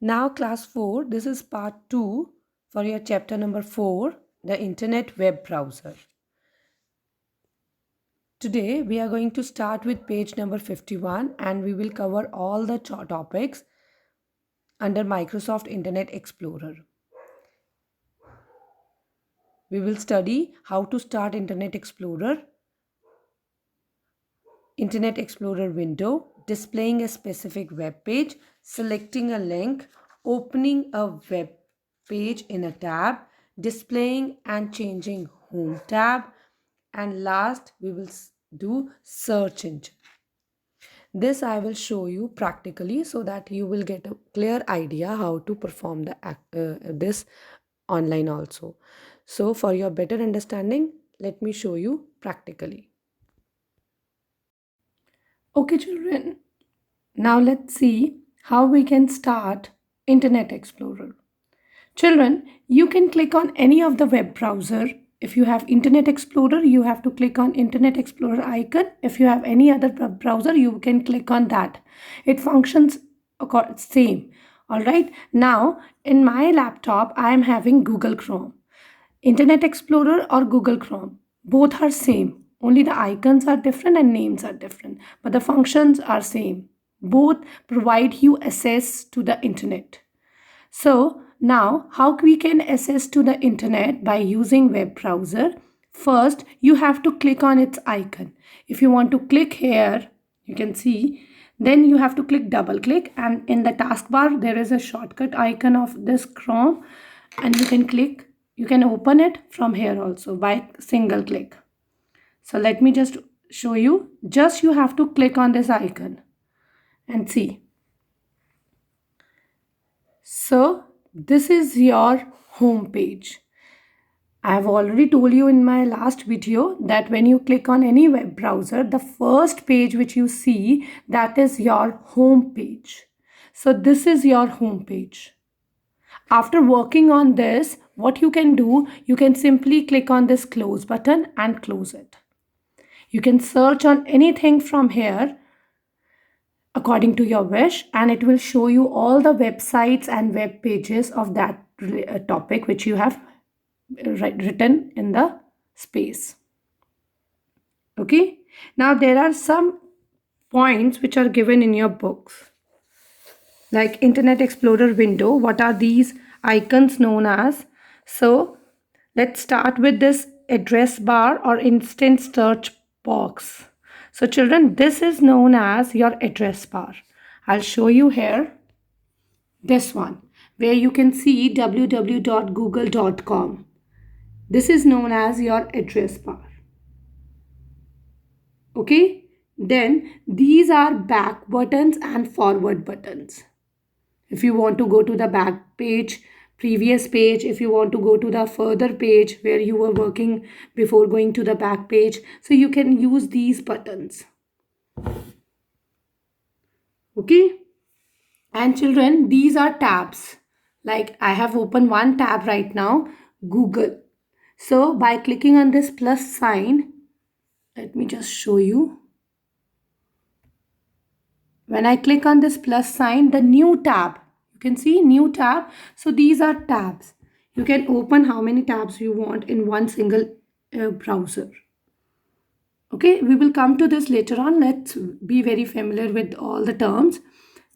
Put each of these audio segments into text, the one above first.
Now class 4, this is part 2 for your chapter number 4, the internet web browser. Today we are going to start with page number 51 and we will cover all the topics under Microsoft Internet Explorer. We will study how to start Internet Explorer window, displaying a specific web page, selecting a link, opening a web page in a tab, displaying and changing home tab, and last we will do search engine. This I will show you practically so that you will get a clear idea how to perform this online also. So for your better understanding, let me show you practically. Okay children, now let's see how we can start Internet Explorer. Children, you can click on any of the web browser. If you have Internet Explorer, you have to click on Internet Explorer icon. If you have any other web browser, you can click on that. It functions same. Alright, now in my laptop, I am having Google Chrome. Internet Explorer or Google Chrome, both are same. Only the icons are different and names are different, but the functions are same. Both provide you access to the internet. So now how we can access to the internet by using web browser? First, you have to click on its icon. If you want to click here, you can see, then you have to click double click, and in the taskbar there is a shortcut icon of this Chrome, and you can click, you can open it from here also by single click. So let me just show you. Just you have to click on this icon and see. So this is your home page. I have already told you in my last video that when you click on any web browser, the first page which you see, that is your home page. So this is your home page. After working on this, what you can do, you can simply click on this close button and close it. You can search on anything from here according to your wish, and it will show you all the websites and web pages of that topic which you have written in the space. Okay, now there are some points which are given in your books, like Internet Explorer window. What are these icons known as? So let's start with this address bar or instant search box. So children, this is known as your address bar. I'll show you here this one where you can see www.google.com. This is known as your address bar. Okay, then these are back buttons and forward buttons. If you want to go to the back page, previous page, if you want to go to the further page where you were working before going to the back page, so you can use these buttons. Okay, and children, these are tabs. Like I have opened one tab right now, Google. So by clicking on this plus sign, let me just show you. When I click on this plus sign, the new tab, you can see new tab. So these are tabs. You can open how many tabs you want in one single browser. Okay, we will come to this later on. Let's be very familiar with all the terms.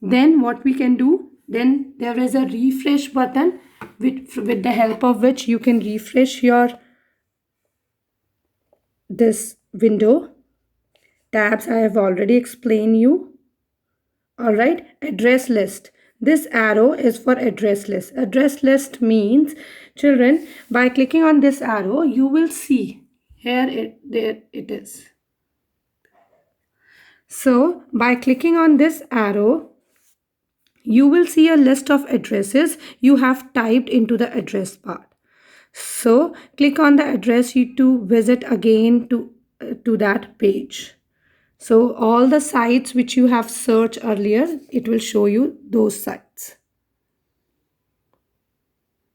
Then what we can do, then there is a refresh button with the help of which you can refresh your this window. Tabs I have already explained you. Alright, address list. This arrow is for address list. Address list means, children, by clicking on this arrow, you will see here there it is. So by clicking on this arrow, you will see a list of addresses you have typed into the address bar. So click on the address to visit again to that page. So all the sites which you have searched earlier, it will show you those sites.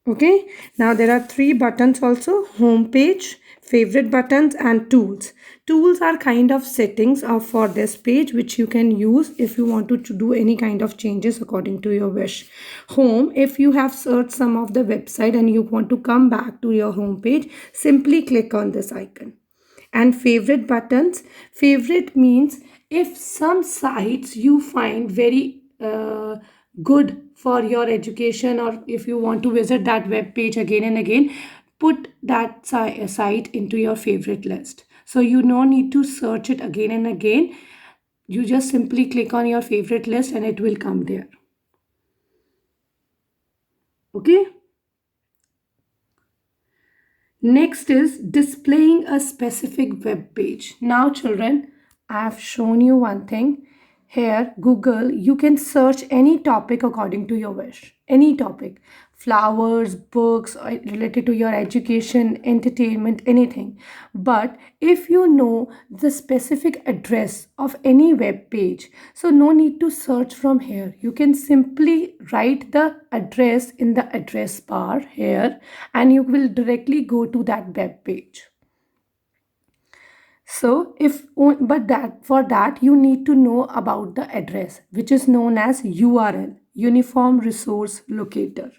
Okay, now there are three buttons also: home page, favorite buttons, and tools. Tools are kind of settings of for this page which you can use if you want to do any kind of changes according to your wish. Home, if you have searched some of the website and you want to come back to your home page, simply click on this icon. And favorite buttons, favorite means if some sites you find very good for your education, or if you want to visit that web page again and again, put that site into your favorite list, so you no need to search it again and again. You just simply click on your favorite list and it will come there. Okay. Next is displaying a specific web page. Now, children, I have shown you one thing. Here, Google, you can search any topic according to your wish. Any topic, flowers, books, or related to your education, entertainment, anything. But if you know the specific address of any web page, so no need to search from here. You can simply write the address in the address bar here and you will directly go to that web page. So if but that for that you need to know about the address, which is known as URL, Uniform Resource Locator.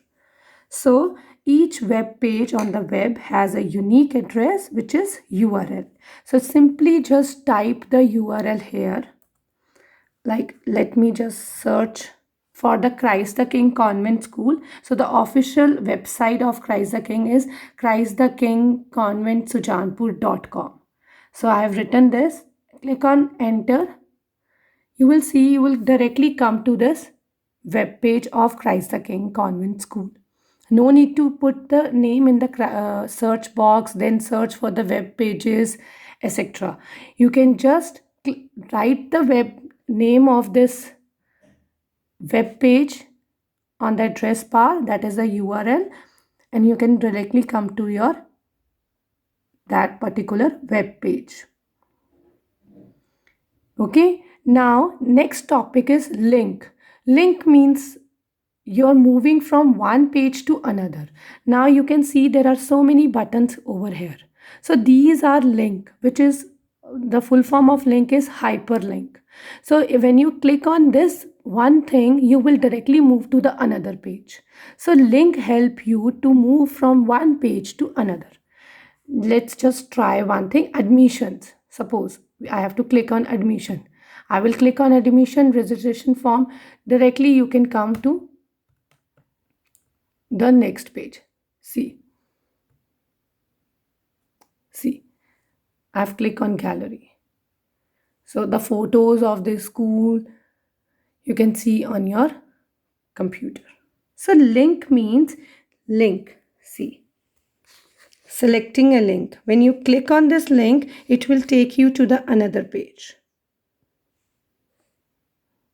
So each web page on the web has a unique address which is URL. So simply just type the URL here. Like, let me just search for the Christ the King Convent School. So the official website of Christ the King is Christ the King Convent Sujanpur.com. So I have written this. Click on enter. You will see you will directly come to this web page of Christ the King Convent School. No need to put the name in the search box, then search for the web pages, etc. You can just write the web name of this web page on the address bar, that is the URL, and you can directly come to your that particular web page. Okay, now next topic is link. Link means you're moving from one page to another. Now you can see there are so many buttons over here. So these are link, which is the full form of link is hyperlink. So when you click on this one thing, you will directly move to the another page. So link help you to move from one page to another. Let's just try one thing. Admissions. Suppose I have to click on admission. I will click on admission registration form. Directly you can come to the next page. See, I've clicked on gallery. So the photos of the school you can see on your computer. So link means link. See, selecting a link. When you click on this link, it will take you to the another page.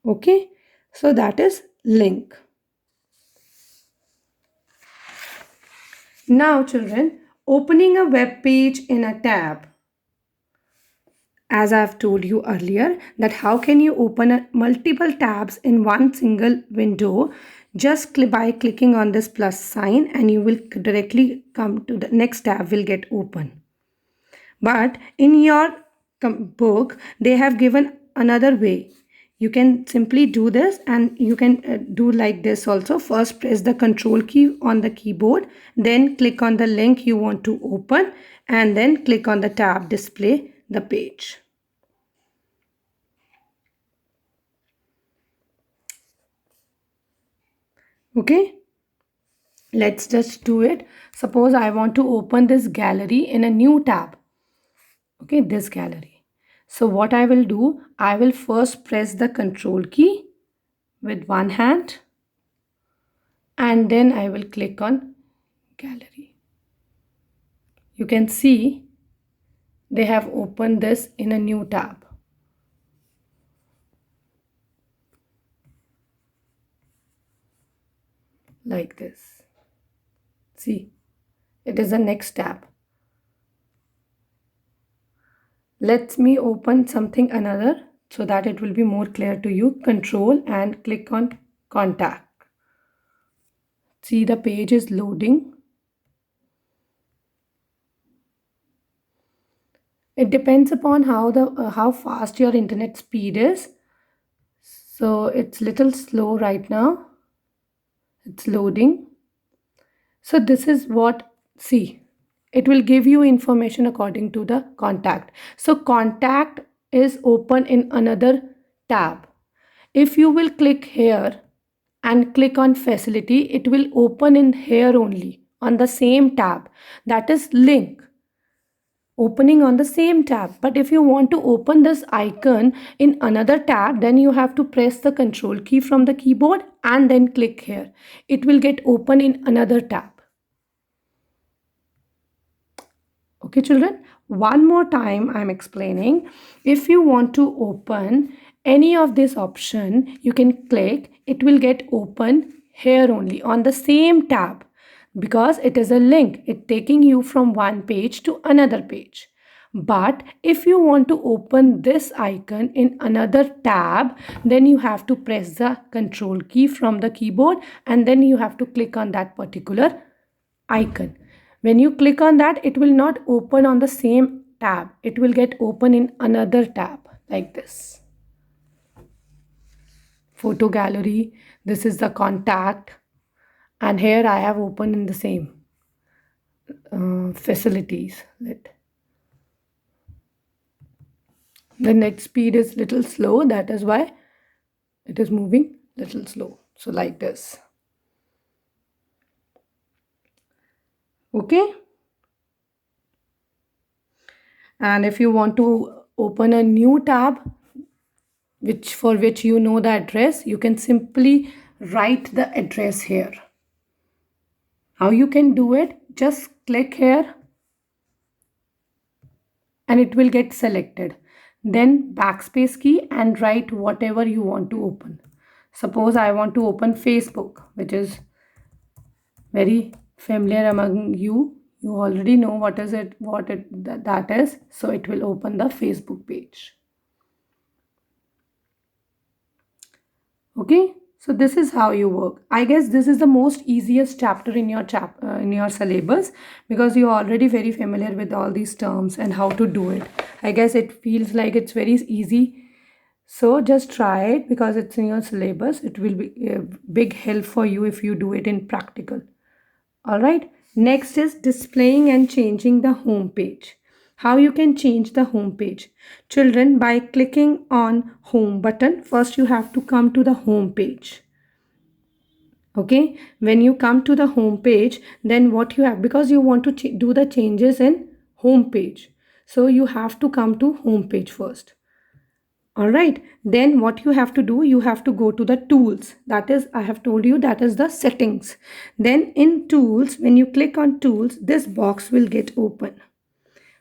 Okay, so that is link. Now children, opening a web page in a tab. As I've told you earlier, that how can you open multiple tabs in one single window, just by clicking on this plus sign, and you will directly come to the next tab will get open. But in your book they have given another way. You can simply do this, and you can do like this also. First press the control key on the keyboard, then click on the link you want to open, and then click on the tab display the page. Okay, let's just do it. Suppose I want to open this gallery in a new tab. Okay, this gallery. So what I will do, I will first press the control key with one hand, and then I will click on gallery. You can see they have opened this in a new tab. Like this. See, it is the next tab. Let me open something another so that it will be more clear to you. Control and click on contact. See, the page is loading. It depends upon how fast your internet speed is. So it's little slow right now. It's loading. So this is what, see, it will give you information according to the contact. So contact is open in another tab. If you will click here and click on facility, it will open in here only on the same tab. That is link opening on the same tab. But if you want to open this icon in another tab, then you have to press the control key from the keyboard and then click here. It will get open in another tab. Okay, children, one more time I'm explaining. If you want to open any of this option, you can click. It will get open here only on the same tab, because it is a link. It's taking you from one page to another page. But if you want to open this icon in another tab, then you have to press the control key from the keyboard and then you have to click on that particular icon. When you click on that, it will not open on the same tab. It will get open in another tab like this. Photo gallery. This is the contact. And here I have opened in the same facilities. The net speed is little slow. That is why it is moving little slow. So like this. Okay. And if you want to open a new tab, for which you know the address, you can simply write the address here. How you can do it? Just click here and it will get selected. Then backspace key and write whatever you want to open. Suppose I want to open Facebook, which is very familiar among you. You already know what that is. So it will open the Facebook page. Okay, so this is how you work. I guess this is the most easiest chapter in your syllabus, because you're already very familiar with all these terms and how to do it. I guess it feels like it's very easy. So just try it because it's in your syllabus. It will be a big help for you if you do it in practical. All right. Next is displaying and changing the home page. How you can change the home page? Children, by clicking on home button, first you have to come to the home page. Okay, when you come to the home page, then what you have, because you want to do the changes in home page, so you have to come to home page first. All right, then what you have to do, you have to go to the tools. That is, I have told you, that is the settings. Then in tools, when you click on tools, this box will get open.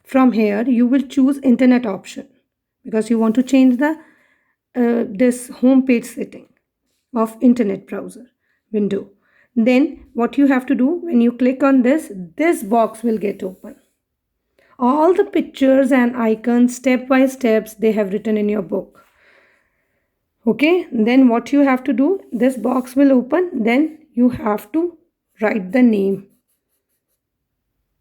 From here, you will choose internet option, because you want to change the this home page setting of internet browser window. Then what you have to do, when you click on this box will get open. All the pictures and icons, step by steps, they have written in your book. Okay, then what you have to do, this box will open. Then you have to write the name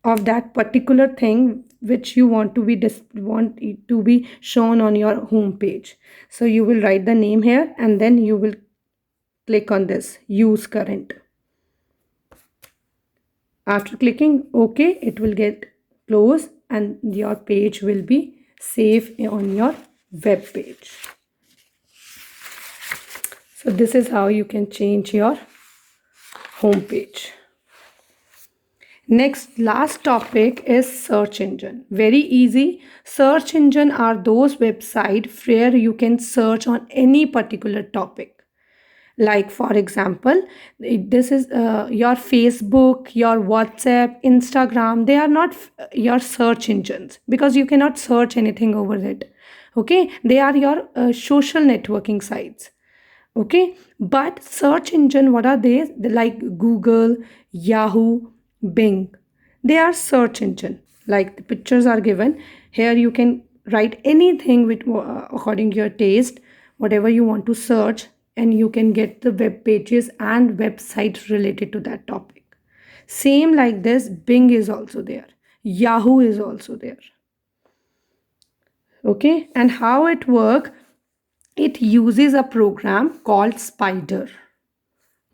of that particular thing which you want to be shown on your home page. So you will write the name here and then you will click on this use current. After clicking OK, it will get closed and your page will be saved on your web page. So this is how you can change your home page. Next, last topic is search engine. Very easy. Search engine are those websites where you can search on any particular topic. Like for example, this is your Facebook, your WhatsApp, Instagram. They are not your search engines because you cannot search anything over it. Okay, they are your social networking sites. Okay, but search engine, what are they? They're like Google, Yahoo, Bing. They are search engine. Like the pictures are given here, you can write anything with according to your taste, whatever you want to search. and you can get the web pages and websites related to that topic. Same like this, Bing is also there. Yahoo is also there. Okay, and how it works? It uses a program called Spider.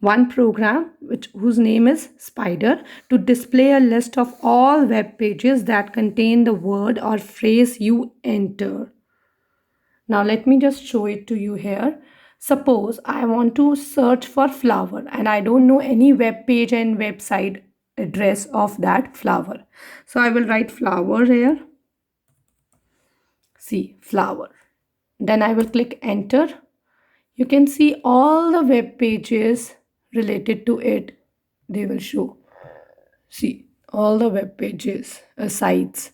One program whose name is Spider to display a list of all web pages that contain the word or phrase you enter. Now let me just show it to you here. Suppose I want to search for flower and I don't know any web page and website address of that flower. So I will write flower here. See, flower. Then I will click enter. You can see all the web pages related to it. They will show. See, all the web pages, sites.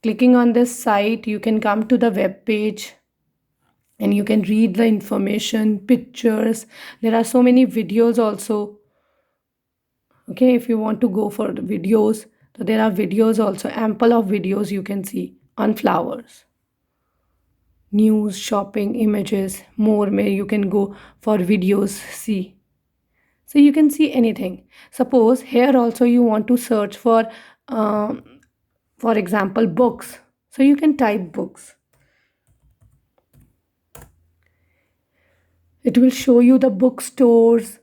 Clicking on this site, you can come to the web page and you can read the information, pictures. There are so many videos also. Okay, if you want to go for the videos, so there are videos also, ample of videos you can see on flowers. News, shopping, images, more. You can go for videos, see. So you can see anything. Suppose here also you want to search for example, books. So you can type books. It will show you the bookstores,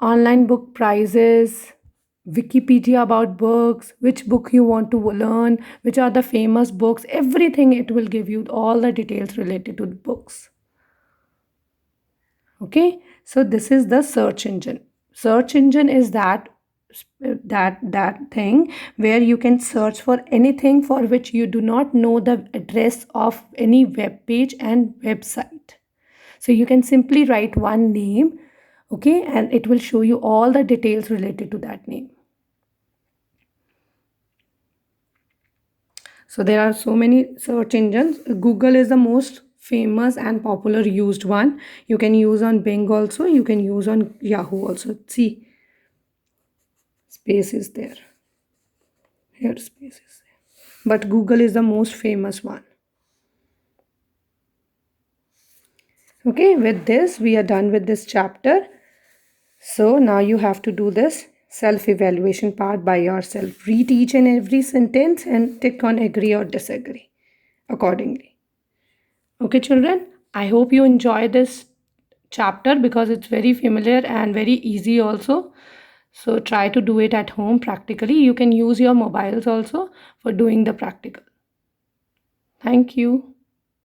online book prices, Wikipedia about books, which book you want to learn, which are the famous books, everything. It will give you all the details related to the books. Okay, so this is the search engine. Search engine is that thing where you can search for anything for which you do not know the address of any web page and website. So you can simply write one name, okay, and it will show you all the details related to that name. So there are so many search engines. Google is the most famous and popular used one. You can use on Bing also. You can use on Yahoo also. See, space is there. Here space is there. But Google is the most famous one. Okay, with this we are done with this chapter. So now you have to do this self-evaluation part by yourself. Read each and every sentence and tick on agree or disagree accordingly. Okay, children, I hope you enjoy this chapter because it's very familiar and very easy also. So try to do it at home practically. You can use your mobiles also for doing the practical. Thank you.